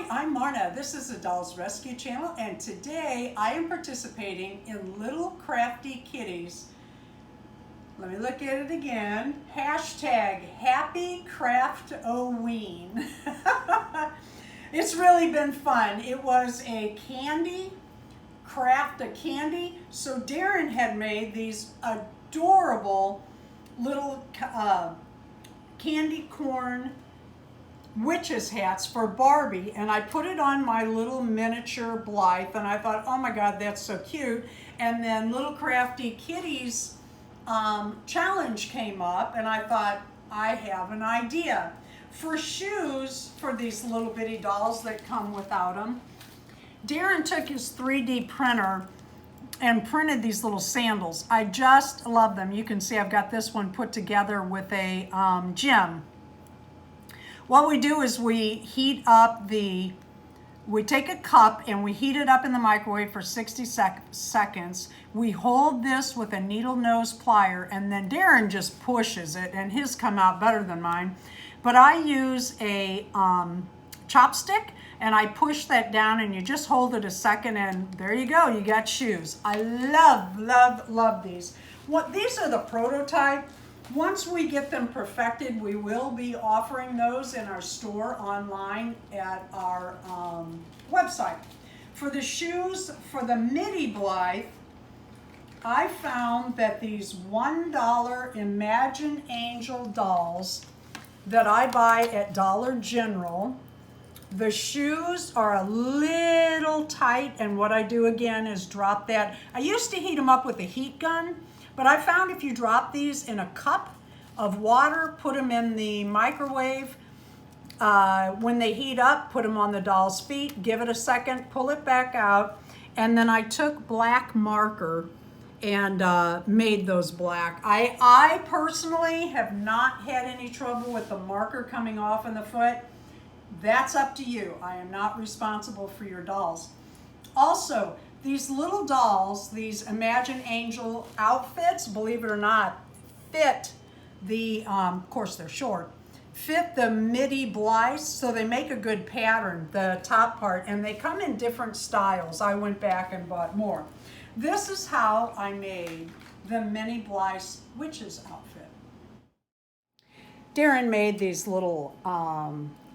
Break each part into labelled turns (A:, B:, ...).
A: Hi, I'm Marna. This is the Dolls Rescue Channel, and today I am participating in Little Crafty Kitties. Let me look at it again. Hashtag Happy Craftoween. It's really been fun. It was a candy, a candy. So Darren had made these adorable little candy corn witches hats for Barbie, and I put it on my little miniature Blythe, and I thought, oh my god, that's so cute. And then Little Crafty Kitties challenge came up, and I thought, I have an idea for shoes for these little bitty dolls that come without them. Darren took his 3D printer and printed these little sandals. I just love them. You can see I've got this one put together with a gem. What we do is we take a cup and we heat it up in the microwave for 60 seconds. We hold this with a needle nose plier, and then Darren just pushes it, and his come out better than mine. But I use a chopstick, and I push that down, and you just hold it a second, and there you go, you got shoes. I love, love, love these. These are the prototype. Once we get them perfected, we will be offering those in our store online at our website. For the shoes, for the Mini Blythe, I found that these $1 Imagine Angel dolls that I buy at Dollar General, the shoes are a little tight, and what I do again is drop that. I used to heat them up with a heat gun, but I found if you drop these in a cup of water, put them in the microwave, when they heat up, put them on the doll's feet, give it a second, pull it back out, and then I took black marker and made those black. I personally have not had any trouble with the marker coming off in the foot. That's up to you. I am not responsible for your dolls. Also, these little dolls, these Imagine Angel outfits, believe it or not, fit the, of course they're short, fit the Midi Blythe, so they make a good pattern, the top part, and they come in different styles. I went back and bought more. This is how I made the Mini Blythe witches outfit. Darren made these little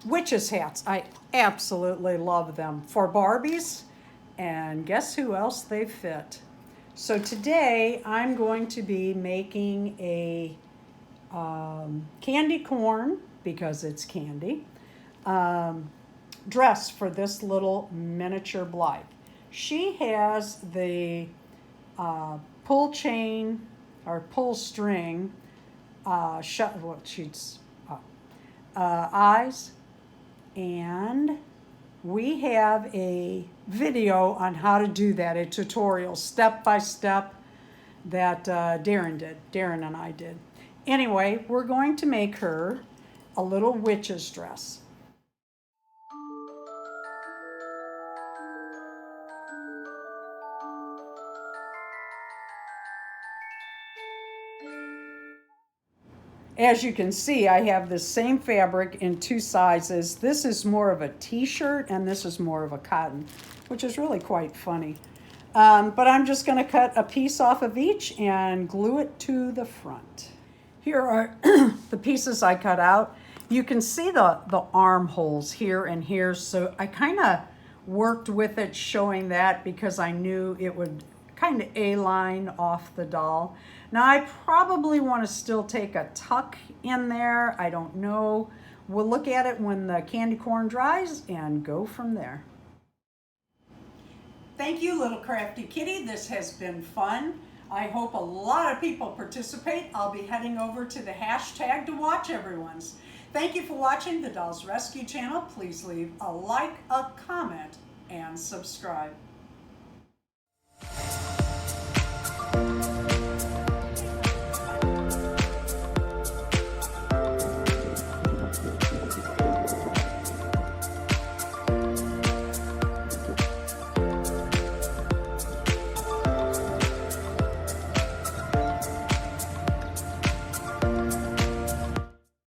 A: witches hats. I absolutely love them for Barbies. And guess who else they fit? So today I'm going to be making a candy corn, because it's candy, dress for this little miniature Blythe. She has the pull chain or pull string eyes, and we have a video on how to do that, a tutorial step by step that Darren and I did. Anyway, we're going to make her a little witch's dress. As you can see, I have the same fabric in two sizes. This is more of a t-shirt and this is more of a cotton, which is really quite funny. But I'm just going to cut a piece off of each and glue it to the front. Here are the pieces I cut out. You can see the armholes here and here, so I kind of worked with it showing that because I knew it would kind of A-line off the doll. Now I probably want to still take a tuck in there. I don't know. We'll look at it when the candy corn dries and go from there. Thank you, Little Crafty Kitty. This has been fun. I hope a lot of people participate. I'll be heading over to the hashtag to watch everyone's. Thank you for watching the Dolls Rescue Channel. Please leave a like, a comment, and subscribe.